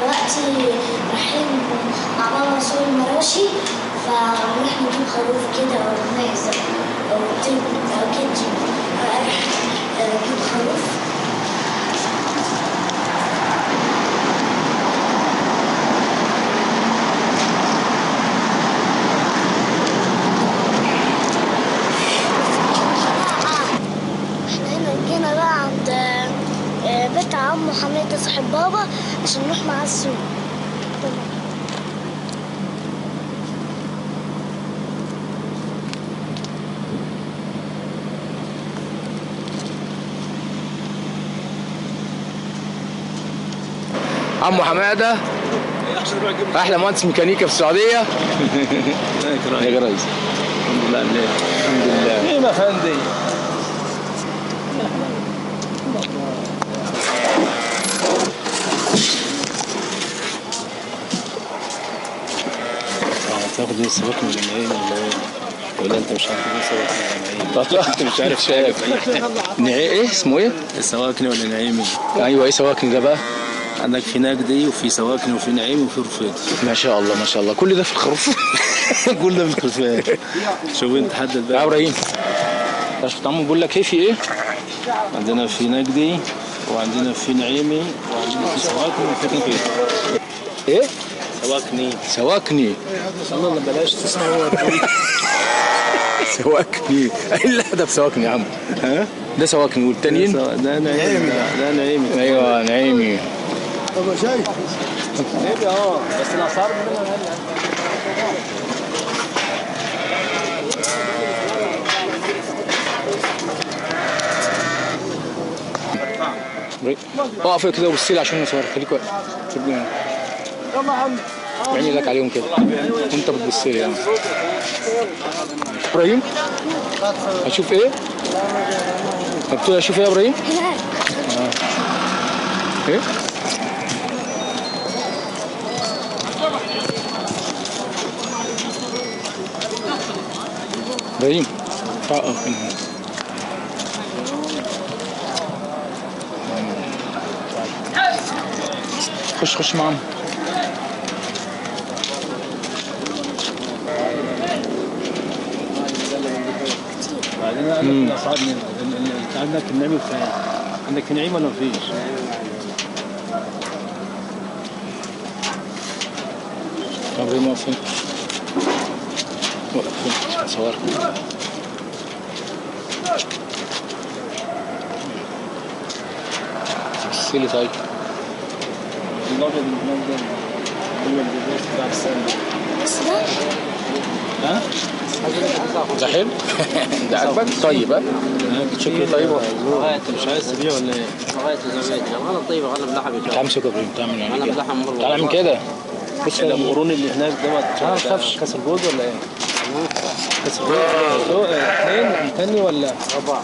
دلوقتي رايحين مع بابا سوق المراشي، فنروح نجيب خروف كده أو معزة أو تبن أو كده. رايح أجيب خروف. احنا هنا جينا بقى عند بيت عمو حميد صاحب بابا عشان نروح معاه السوق. عمو حماده احلى مهندس ميكانيكا في السعوديه. يا ريس الحمد لله. الحمد لله. ايه يا فندي؟ هتاخد ايه السواق من العين ولا انت مش عارف ايه السواق من العين؟ انت مش عارف شايف ايه اسمه ايه؟ السواكني ولا نعيمي؟ ايوه ايه سواكني ده بقى؟ عندك في نجدي وفي سواكني وفي نعيمي وفي رفيدي. ما شاء الله ما شاء الله، كل ده في الخروف. كل ده في الخرفان. شوف انت حدد بقى يا ابراهيم شفت عمو بيقول لك ايه في ايه؟ عندنا في نجدي وعندنا في نعيمي وعندنا في سواكني وفي رفيدي. ايه؟ سواكني. الله بلاش تسمعوا. سواكني ايه اللي ده بسواكني يا عم؟ ها؟ ده سواكني والتانيين؟ ده نعيمي. ده نعيمي. ايوه نعيمي. طب شايف؟ نعيمي بس الاسعار منها غالية. اقف كده وبص لي عشان نصور. خليك واقف. يلا يا عم اعمل ايدك عليهم كده وانت بتبص لي يعني. ابراهيم هشوف ايه؟ بتقول اشوف ايه يا ابراهيم؟ ايه؟ ابراهيم اقف هنا. خش معانا. بعدين الاسعار انت عندك النعيم فين؟ عندك نعيم ولا مفيش؟ ابراهيم واقف فين؟ واقف فين؟ هصورك. بص لي طيب. الابيض المنظر هو الجزاز بتاع السنه. بس ده ها؟ ده حلو؟ ده عجبك؟ طيب ها؟ شكله طيب انت مش عايز تبيع ولا ايه؟ لغايه زمان غلط. طيب غلب لحم تعال امسك يا ابراهيم. تعمل يعني غلب كده. لحم مره. تعال من كده. بص القرون اللي هناك دوت ما تخافش. كاس الجود ولا ايه؟ كاس الجود اثنين تاني ولا اربعه؟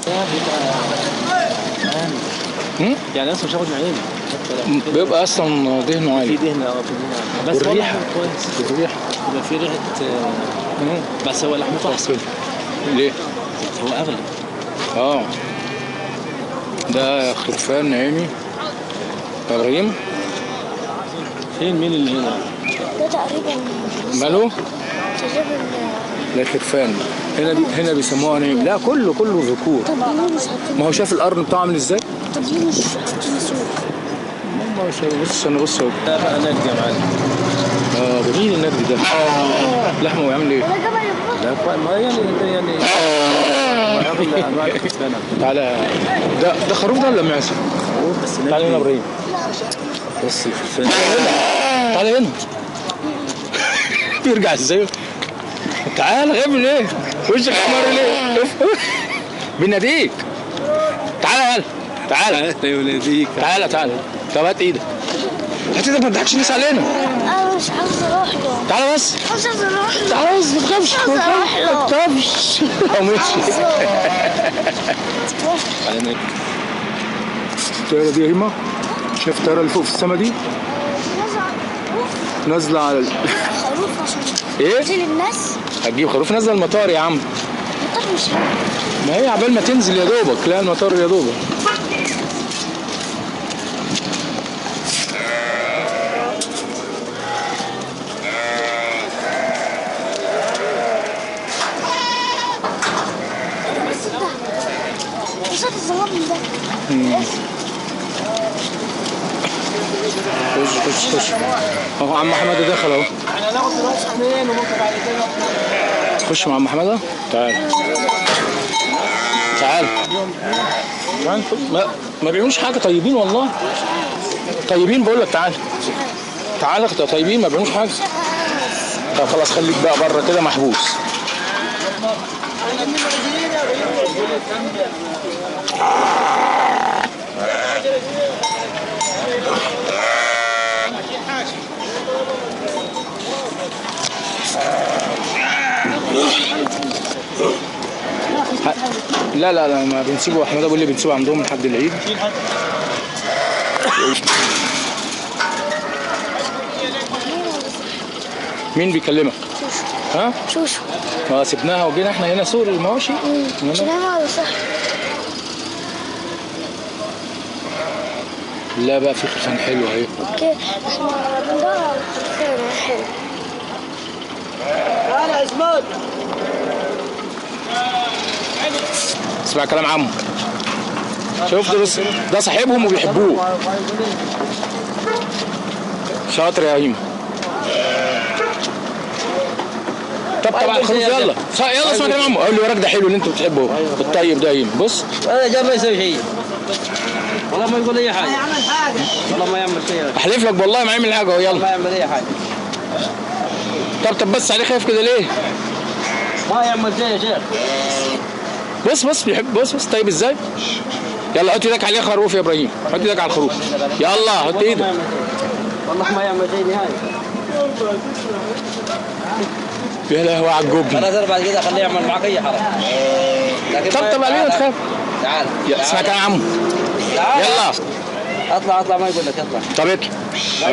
يعني اصلا مش هاخد نعيم. بيبقى اصلا دهنه عالي. في دهنه في دهنه بس والريحه كويس. الريحه يبقى في ريحه بس هو لحمته احسن. ليه؟ هو اغلى. ده خرفان نعيمي يا ابراهيم. فين مين اللي هنا؟ ده تقريبا ماله؟ تقريبا. ده خرفان. هنا بيسموها نعيم. لا كله ذكور. طب ليه مش حاطين؟ ما هو شاف القرن بتاعه عامل ازاي؟ طب ليه مش حاطين سوق؟ بص انا بص اهو. ده بقى نجد يا معلم. جميل النجد ده. لحمه ويعمل ايه؟ ده جبل البحر. لا ما يعني اغلى انواع الخرفان. تعالى. ده خروف ده ولا معزه؟ بس تعالى هنا يا ابراهيم. بص الخرفان. تعالى هنا. يرجع ازاي؟ تعالى غيب ليه؟ وشك احمر ليه؟ بيناديك. تعالى تعالى يناديك. تعالى. طب هات ايدك. هات ايدك ما تضحكش الناس علينا. انا مش عاوز اروح له. تعالى بس. مش عاوز اروح له. تعالى بس ما تخافش. عاوز اروح له. ما تخافش. هو ماشي. على الطيارة دي يا هيما. شايف الطيارة اللي فوق في السما دي؟ نازلة على خروف عشان ايه؟ تنزل الناس. هتجيب خروف نازلة المطار يا عم. المطار مش حلو. ما هي عبال ما تنزل يا دوبك. لا المطار يا دوبك. خش اهو عم حماده دخل اهو. احنا هناخد دلوقتي اثنين وممكن بعد كده خش مع عم حماده. تعال تعال. ما بيعملوش حاجه، طيبين والله، طيبين بقول لك. تعال تعال طيبين ما بيعملوش حاجه. طب خلاص خليك بقى بره كده محبوس. لا لا لا ما بنسيبه. احمد ابو اللي بنسيبه عندهم لحد العيد. مين بيكلمك؟ ها؟ شوشو. سبناها وجينا احنا هنا سوق المواشي. شنو صح؟ لا بقى في خرفان حلو اهي. اوكي احنا بندور على خرفان حلو. تعالى يا اسماك. اسمع كلام عمو. شوف ده صاحبهم وبيحبوه. شاطر يا هيما. طب طبعا خلاص يلا يلا اسمع كلام عمو. قول لي وراك ده حلو اللي انت بتحبه الطيب ده هيما. بص هذا جاب ما يسوي شيء والله، ما يقول اي حاجه. ما يعمل حاجه والله، ما يعمل شيء. احلف لك والله ما يعمل حاجه. يلا ما يعمل اي حاجه. طب بس عليه خايف كده ليه؟ ما يعمل شيء يا شيخ. بص بيحب. بص طيب ازاي. يلا حط ايدك عليه خروف يا ابراهيم. حط ايدك على الخروف. يلا حط ايدك. والله ما يعمل شيء نهائي. يا لهوي على الجبن. خلاص بعد كده خليه يعمل معك اي حركه. طب علينا تخاف. تعال اسمع كلام عمو. يلا اطلع ما يقول لك اطلع. طب اطلع.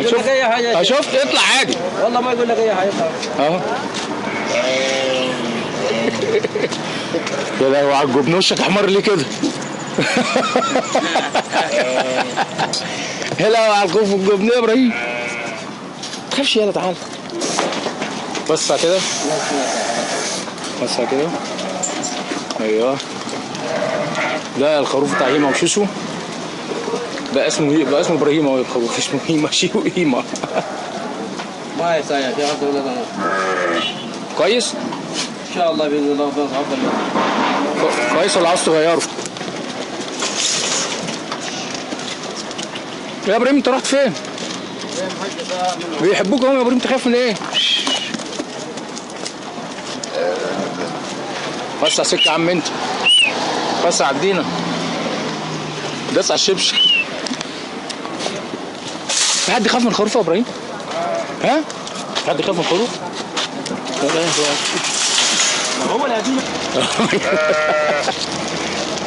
شوف اي حاجه. شفت اطلع عادي. والله ما يقول لك اي حاجه. اهو. يا لهوي على الجبن. وشك احمر ليه كده؟ يا لهوي على الخوف والجبن يا ابراهيم. ما تخافش يلا تعال. بص كده. بص كده. ايوه ده الخروف بتاع هيما وشوشو. بقى اسمه ابراهيم اهو. الخروف اسمه هيما شيو هيما. ما يساوي يا شيخ. كويس؟ ان شاء الله باذن الله افضل. كويس ولا عاوز تغيره؟ يا ابراهيم انت رحت فين؟ بيحبوك هم يا ابراهيم. تخاف من ايه؟ وسع سكه يا عم انت. وسع عدينا. داس على الشبشب. في حد يخاف من الخروف يا ابراهيم؟ ها؟ في حد يخاف من الخروف؟ هو اللي هيجيب.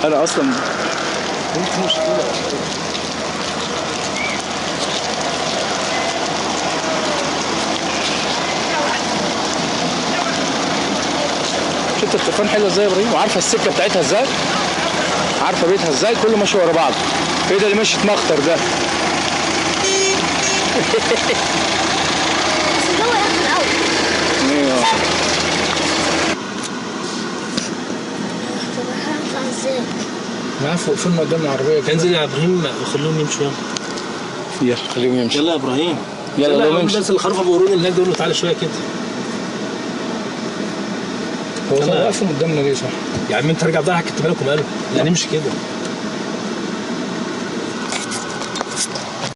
انا اصلا مش مشكله. شفت الخرفان حلوه ازاي يا ابراهيم؟ وعارفه السكه بتاعتها ازاي؟ عارفه بيتها ازاي؟ كله ماشي ورا بعض. ايه ده اللي ماشي مخطر ده؟ بس الجو اخر الاول. ايوه. طب هنطلع ازاي؟ معاه فوق فين قدام العربيه. انزل يا ابراهيم وخليهم يمشوا. يلا خليهم يمشوا. يلا يا ابراهيم. يلا لو نمشي. بس الخروف ابو قرون هناك دول. تعالى شويه كده. هو واقفين قدامنا ليه صح؟ يا عم انت ارجع ضحك كنت بالك وماله. لا نمشي كده.